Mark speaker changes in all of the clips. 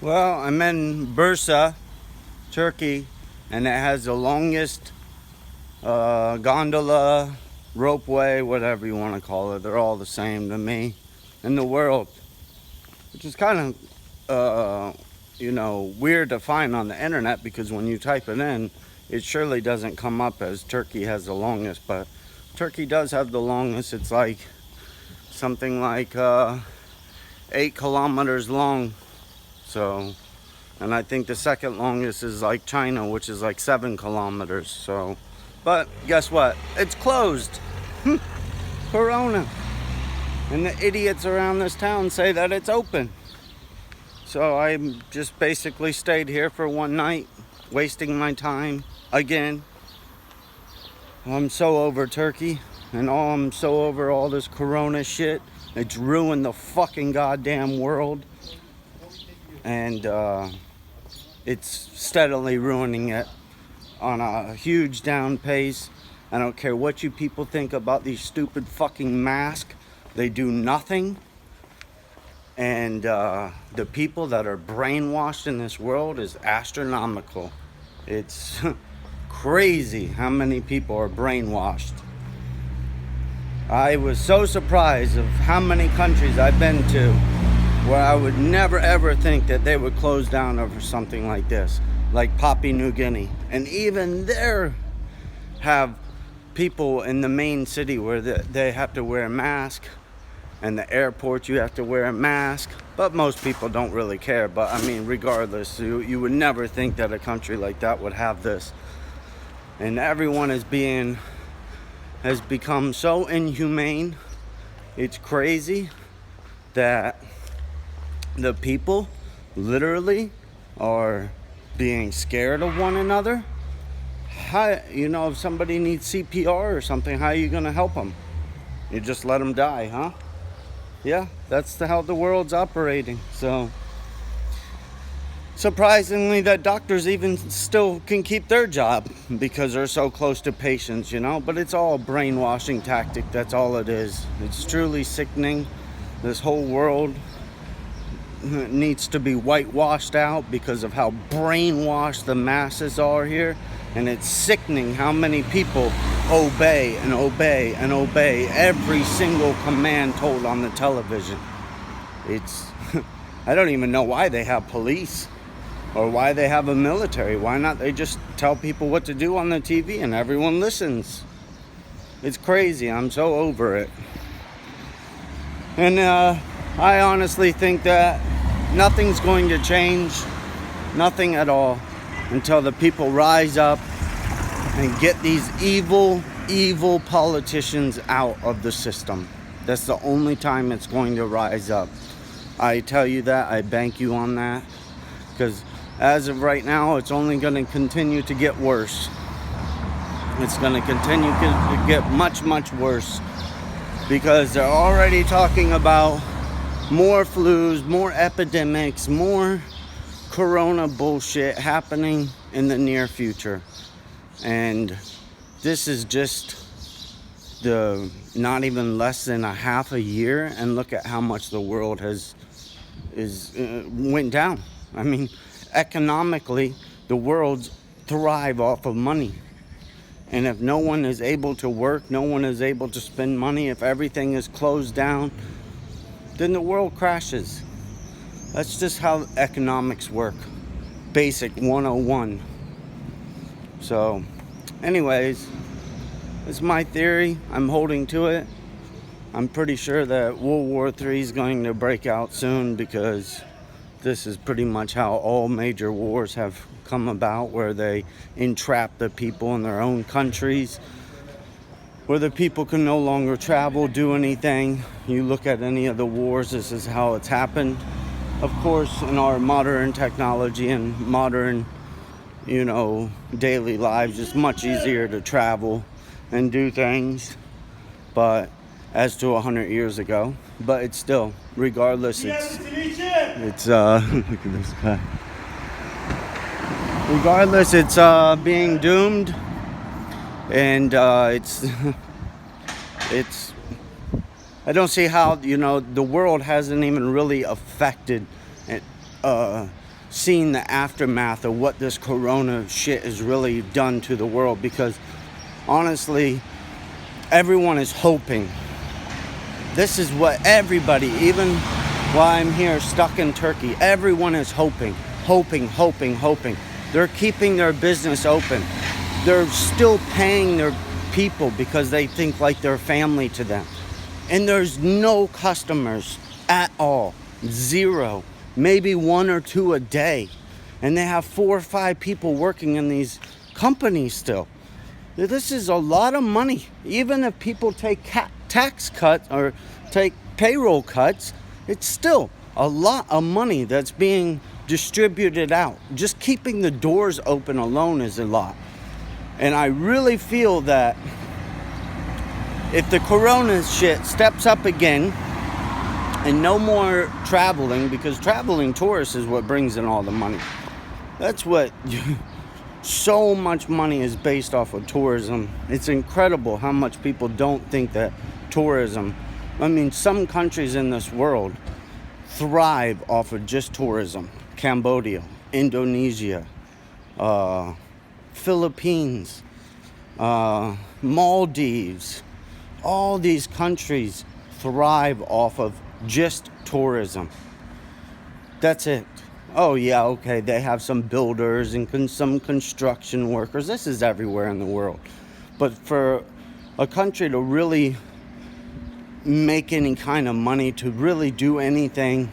Speaker 1: Well, I'm in Bursa, Turkey, and it has the longest gondola, ropeway, whatever you want to call it. They're all the same to me in the world, which is kind of, weird to find on the internet because when you type it in, it surely doesn't come up as Turkey has the longest, but Turkey does have the longest. It's like something like 8 kilometers long. So, and I think the second longest is like China, which is like 7 kilometers. So, but guess what? It's closed. Corona. And the idiots around this town say that it's open. So I just basically stayed here for one night, wasting my time again. I'm so over Turkey, and I'm so over all this Corona shit. It's ruined the fucking goddamn world. And it's steadily ruining it on a huge down pace. I don't care what you people think about these stupid fucking masks. They do nothing. And the people that are brainwashed in this world is astronomical. It's crazy how many people are brainwashed. I was so surprised of how many countries I've been to where I would never ever think that they would close down over something like this, like Papua New Guinea. And even there have people in the main city where they have to wear a mask, and the airport you have to wear a mask, but most people don't really care. But I mean, regardless, you would never think that a country like that would have this. And everyone has become so inhumane. It's crazy that the people literally are being scared of one another. How, if somebody needs CPR or something, how are you going to help them? You just let them die, huh? Yeah, that's how the world's operating. So surprisingly that doctors even still can keep their job because they're so close to patients, but it's all a brainwashing tactic. That's all it is. It's truly sickening. This whole world needs to be whitewashed out because of how brainwashed the masses are here. And it's sickening how many people obey and obey and obey every single command told on the television. It's I don't even know why they have police or why they have a military. Why not they just tell people what to do on the TV and everyone listens? It's crazy. I'm so over it. And I honestly think that nothing's going to change, nothing at all, until the people rise up and get these evil politicians out of the system. That's the only time it's going to rise up. I tell you that, I bank you on that, because as of right now, it's only going to continue to get worse. It's going to continue to get much, much worse, because they're already talking about more flus, more epidemics, more Corona bullshit happening in the near future. And this is just not even less than a half a year, and look at how much the world went down. I mean, economically, the world's thrive off of money. And if no one is able to work, no one is able to spend money, if everything is closed down, then the world crashes. That's just how economics work. Basic 101. So, anyways, it's my theory. I'm holding to it. I'm pretty sure that World War III is going to break out soon, because this is pretty much how all major wars have come about, where they entrap the people in their own countries, where the people can no longer travel, do anything. You look at any of the wars, this is how it's happened. Of course, in our modern technology and modern, daily lives, it's much easier to travel and do things, but as to 100 years ago. But it's still, regardless, it's look at this guy. Regardless, it's being doomed, and it's I don't see how, the world hasn't even really affected seeing the aftermath of what this corona shit has really done to the world, because honestly, everyone is hoping. This is what everybody, even while I'm here stuck in Turkey, everyone is hoping. They're keeping their business open. They're still paying their people because they think like they're family to them. And there's no customers at all. Zero. Maybe 1 or 2 a day. And they have 4 or 5 people working in these companies still. This is a lot of money. Even if people take tax cuts or take payroll cuts, it's still a lot of money that's being distributed out. Just keeping the doors open alone is a lot. And I really feel that if the corona shit steps up again and no more traveling, because traveling tourists is what brings in all the money. That's what so much money is based off of tourism. It's incredible how much people don't think that tourism, I mean, some countries in this world thrive off of just tourism. Cambodia, Indonesia, Philippines, Maldives, all these countries thrive off of just tourism. That's it. Oh yeah, okay, they have some builders and some construction workers. This is everywhere in the world. But for a country to really make any kind of money, to really do anything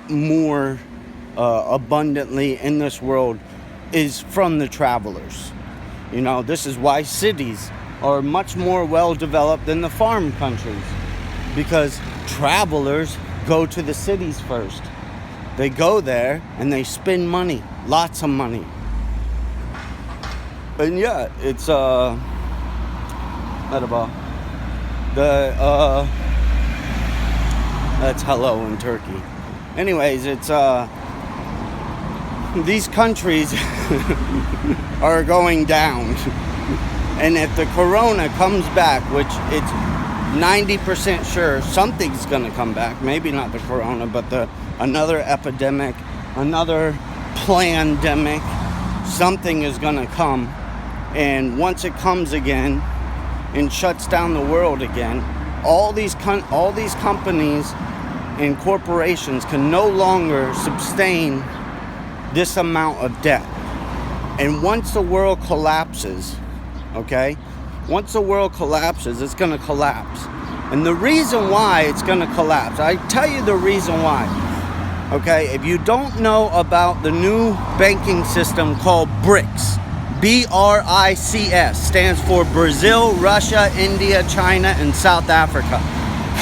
Speaker 1: more abundantly in this world, is from the travelers. You know, this is why cities are much more well developed than the farm countries, because travelers go to the cities first. They go there and they spend money, lots of money. And yeah, it's that's hello in Turkey. Anyways, it's these countries are going down. And if the corona comes back, which it's 90% sure something's going to come back, maybe not the corona, but another epidemic, another plandemic, something is going to come. And once it comes again and shuts down the world again, all these companies and corporations can no longer sustain this amount of debt. And once the world collapses, okay? Once the world collapses, it's going to collapse. And the reason why it's going to collapse, I tell you the reason why. Okay, if you don't know about the new banking system called BRICS, BRICS, stands for Brazil, Russia, India, China, and South Africa.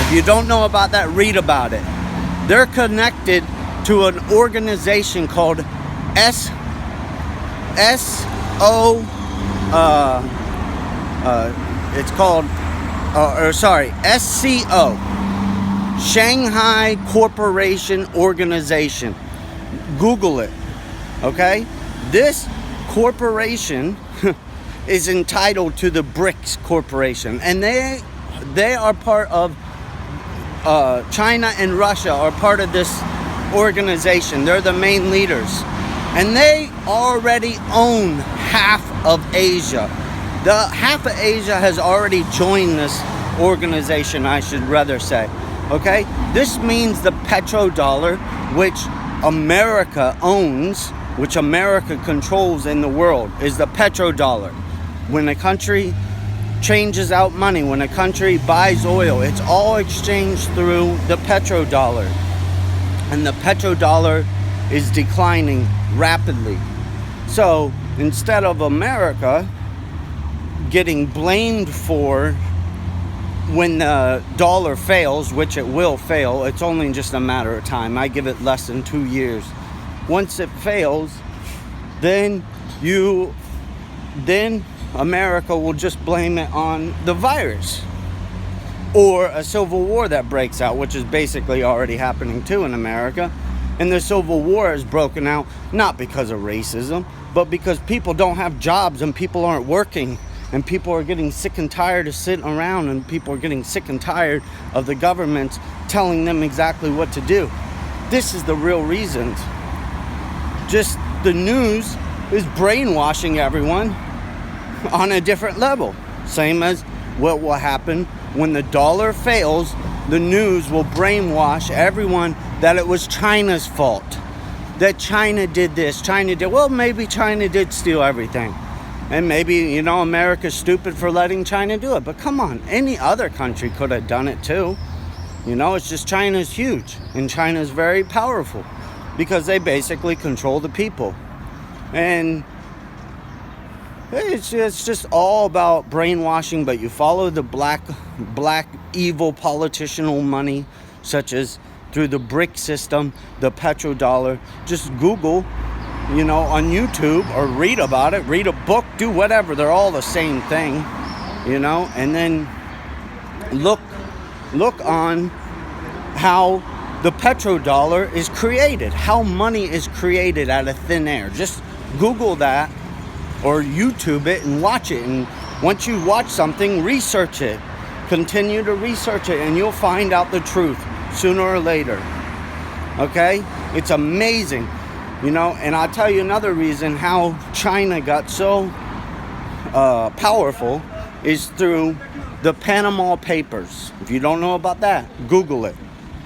Speaker 1: If you don't know about that, read about it. They're connected to an organization called SCO, Shanghai Corporation Organization. Google it, okay? This corporation is entitled to the BRICS Corporation, and they are part of China and Russia are part of this organization. They're the main leaders, and they already own half of Asia. The half of Asia has already joined this organization, I should rather say. Okay, this means the petrodollar, which America owns, which America controls in the world, is the petrodollar. When a country changes out money, when a country buys oil, it's all exchanged through the petrodollar. And the petrodollar is declining rapidly. So instead of America getting blamed for when the dollar fails, which it will fail, it's only just a matter of time. I give it less than 2 years. Once it fails, then America will just blame it on the virus or a civil war that breaks out, which is basically already happening too in America. And the civil war is broken out not because of racism, but because people don't have jobs and people aren't working. And people are getting sick and tired of sitting around, and people are getting sick and tired of the government telling them exactly what to do. This is the real reasons. Just the news is brainwashing everyone on a different level. Same as what will happen when the dollar fails. The news will brainwash everyone that it was China's fault. That China did this, China did... Well, maybe China did steal everything. And maybe, America's stupid for letting China do it. But come on, any other country could have done it too. It's just China's huge. And China's very powerful. Because they basically control the people. And it's just all about brainwashing. But you follow the black evil politicianal money, such as through the brick system, the petrodollar. Just Google, on YouTube, or read about it, read a book, do whatever. They're all the same thing, and then look on how the petrodollar is created, how money is created out of thin air. Just Google that or YouTube it and watch it. And once you watch something, research it. Continue to research it, and you'll find out the truth sooner or later. Okay? It's amazing. And I'll tell you another reason how China got so powerful is through the Panama Papers. If you don't know about that, Google it.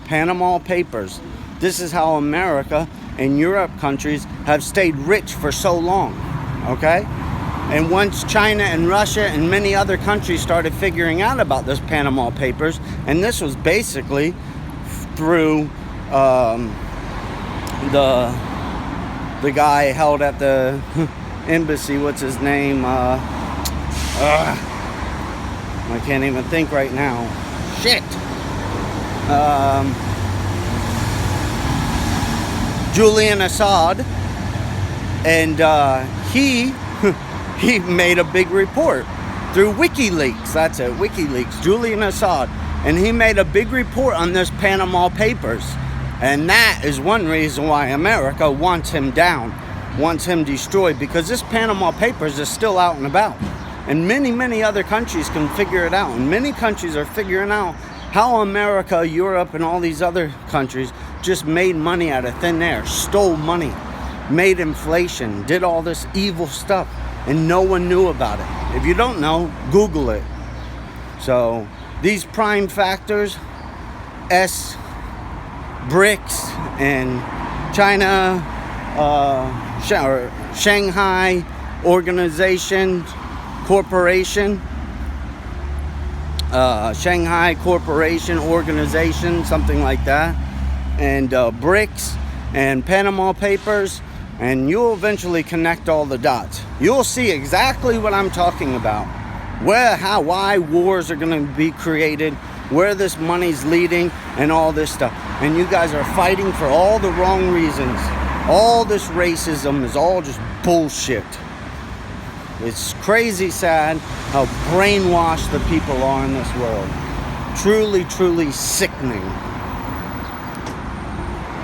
Speaker 1: Panama Papers. This is how America and Europe countries have stayed rich for so long. Okay? And once China and Russia and many other countries started figuring out about this Panama Papers, and this was basically through the guy held at the embassy, what's his name? I can't even think right now. Shit. Julian Assad, and he made a big report through WikiLeaks. That's it, WikiLeaks. Julian Assad, and he made a big report on this Panama Papers. And that is one reason why America wants him down, wants him destroyed, because this Panama Papers is still out and about. And many other countries can figure it out. And many countries are figuring out how America, Europe, and all these other countries just made money out of thin air, stole money, made inflation, did all this evil stuff, and no one knew about it. If you don't know, Google it. So these prime factors, BRICS, and China, Shanghai Organization, Corporation, Shanghai Corporation Organization, something like that, and BRICS and Panama Papers, and you'll eventually connect all the dots. You'll see exactly what I'm talking about. Where, how, why wars are going to be created, where this money's leading, and all this stuff. And you guys are fighting for all the wrong reasons. All this racism is all just bullshit. It's crazy sad how brainwashed the people are in this world. Truly, truly sickening.